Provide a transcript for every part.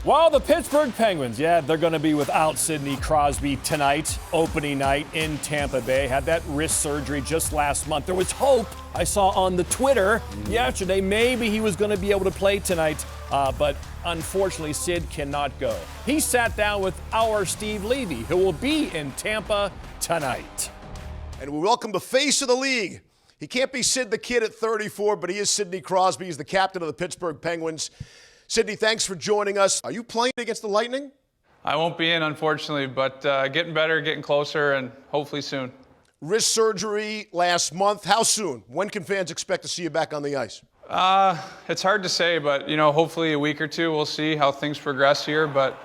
Well, the Pittsburgh Penguins, they're going to be without Sidney Crosby tonight, opening night in Tampa Bay. Had that wrist surgery just last month. There was hope, I saw on the Twitter yesterday, maybe he was going to be able to play tonight, but unfortunately, Sid cannot go. He sat down with our Steve Levy, who will be in Tampa tonight. And we welcome the face of the league. He can't be Sid the Kid at 34, but he is Sidney Crosby. He's the captain of the Pittsburgh Penguins. Sidney, thanks for joining us. Are you playing against the Lightning? I won't be in, unfortunately, but getting better, getting closer, and hopefully soon. Wrist surgery last month. How soon? When can fans expect to see you back on the ice? It's hard to say, but hopefully a week or two. We'll see how things progress here. But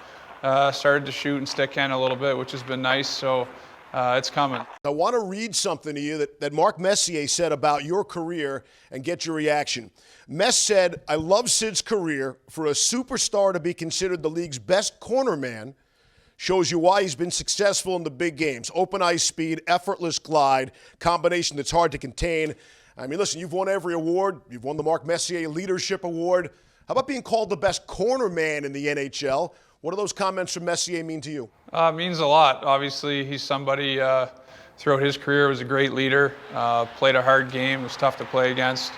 started to shoot and stick hand a little bit, which has been nice. So it's coming. I want to read something to you that Mark Messier said about your career and get your reaction. Mess said, "I love Sid's career. For a superstar to be considered the league's best corner man shows you why he's been successful in the big games. Open ice speed, effortless glide, combination that's hard to contain." I mean, listen, you've won every award. You've won the Mark Messier Leadership Award. How about being called the best corner man in the NHL? What do those comments from Messier mean to you? It means a lot. Obviously, he's somebody throughout his career was a great leader, played a hard game, was tough to play against,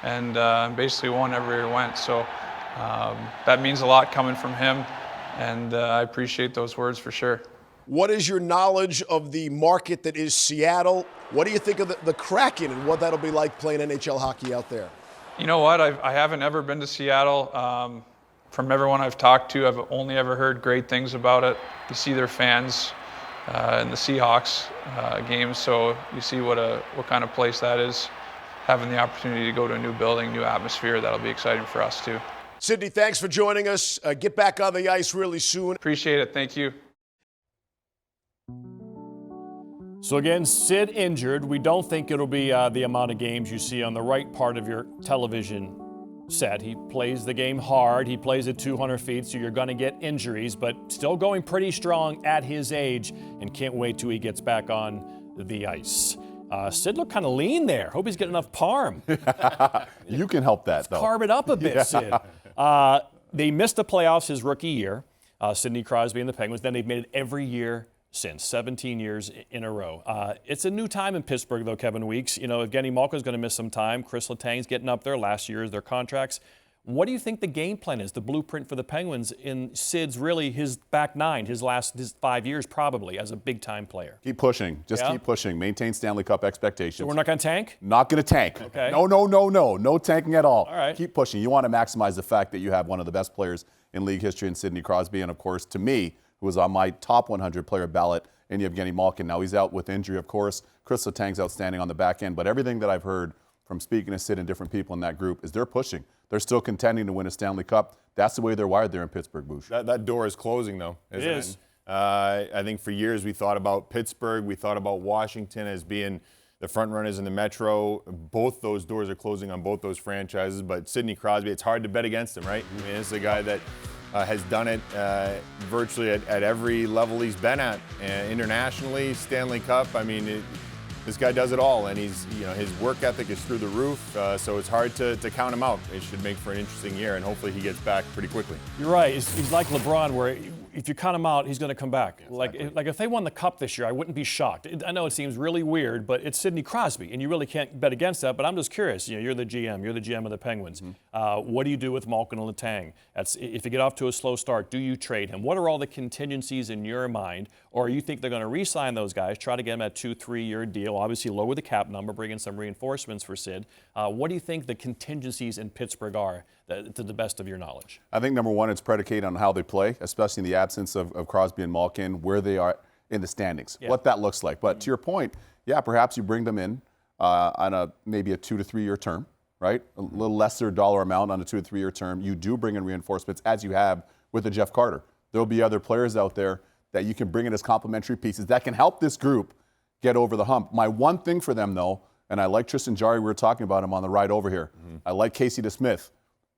and basically won everywhere he went. So that means a lot coming from him, and I appreciate those words for sure. What is your knowledge of the market that is Seattle? What do you think of the Kraken and what that'll be like playing NHL hockey out there? You know what? I haven't ever been to Seattle. From everyone I've talked to, I've only ever heard great things about it. You see their fans in the Seahawks games, so you see what kind of place that is. Having the opportunity to go to a new building, new atmosphere, that'll be exciting for us too. Sidney, thanks for joining us. Get back on the ice really soon. Appreciate it. Thank you. So again, Sid injured. We don't think it'll be the amount of games you see on the right part of your television set. He plays the game hard. He plays at 200 feet, so you're going to get injuries, but still going pretty strong at his age, and can't wait till he gets back on the ice. Sid looked kind of lean there. Hope he's getting enough parm. You can help that, though. Carb it up a bit, Sid. They missed the playoffs his rookie year, Sidney Crosby and the Penguins. Then they've made it every year since, 17 years in a row. It's a new time in Pittsburgh, though, Kevin Weeks. Evgeny Malkin's going to miss some time. Chris Letang's getting up there. Last year is their contracts. What do you think the game plan is, the blueprint for the Penguins in Sid's really his back nine, his 5 years probably as a big-time player? Keep pushing. Just keep pushing. Maintain Stanley Cup expectations. So we're not going to tank? Not going to tank. Okay. No. No tanking at all. All right. Keep pushing. You want to maximize the fact that you have one of the best players in league history in Sidney Crosby, and, of course, to me, who was on my top 100 player ballot in Evgeny Malkin. Now he's out with injury, of course. Chris Letang's outstanding on the back end, but everything that I've heard from speaking to Sid and different people in that group is they're pushing. They're still contending to win a Stanley Cup. That's the way they're wired there in Pittsburgh, Boosh. That door is closing, though, isn't it? Is. I think for years we thought about Pittsburgh, we thought about Washington as being the front runners in the Metro. Both those doors are closing on both those franchises, but Sidney Crosby, it's hard to bet against him, right? I mean, it's a guy that has done it virtually at every level he's been at, internationally, Stanley Cup. I mean, this guy does it all, and he's his work ethic is through the roof. So it's hard to count him out. It should make for an interesting year, and hopefully he gets back pretty quickly. You're right. He's like LeBron, where if you count him out, he's going to come back. Exactly. Like if they won the Cup this year, I wouldn't be shocked. I know it seems really weird, but it's Sidney Crosby, and you really can't bet against that. But I'm just curious. You're the GM. You're the GM of the Penguins. Mm-hmm. What do you do with Malkin and Letang? If you get off to a slow start, do you trade him? What are all the contingencies in your mind? Or you think they're going to re-sign those guys, try to get them at 2-3 year deal, obviously lower the cap number, bring in some reinforcements for Sid. What do you think the contingencies in Pittsburgh are, to the best of your knowledge? I think, number one, it's predicated on how they play, especially in the absence of Crosby and Malkin, where they are in the standings, what that looks like. But to your point, perhaps you bring them in on maybe a 2 to 3 year term, right? A little lesser dollar amount on a 2 to 3 year term. You do bring in reinforcements, as you have with the Jeff Carter. There'll be other players out there that you can bring in as complementary pieces that can help this group get over the hump. My one thing for them, though, and I like Tristan Jarry, we were talking about him on the ride over here. I like Casey DeSmith,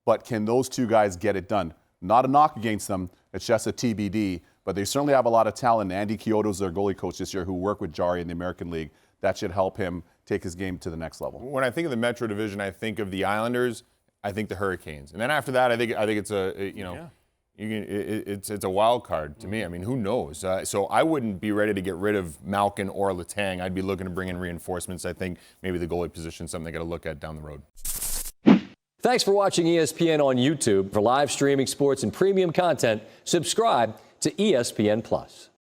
but can those two guys get it done? Not a knock against them, it's just a TBD, but they certainly have a lot of talent. Andy Chiodo's their goalie coach this year, who worked with Jarry in the American League. That should help him take his game to the next level. When I think of the Metro Division, I think of the Islanders, I think the Hurricanes. And then after that, I think it's It's a wild card to me. I mean, who knows? So I wouldn't be ready to get rid of Malkin or Letang. I'd be looking to bring in reinforcements. I think maybe the goalie position is something they got to look at down the road. Thanks for watching ESPN on YouTube. For live streaming sports and premium content, subscribe to ESPN+.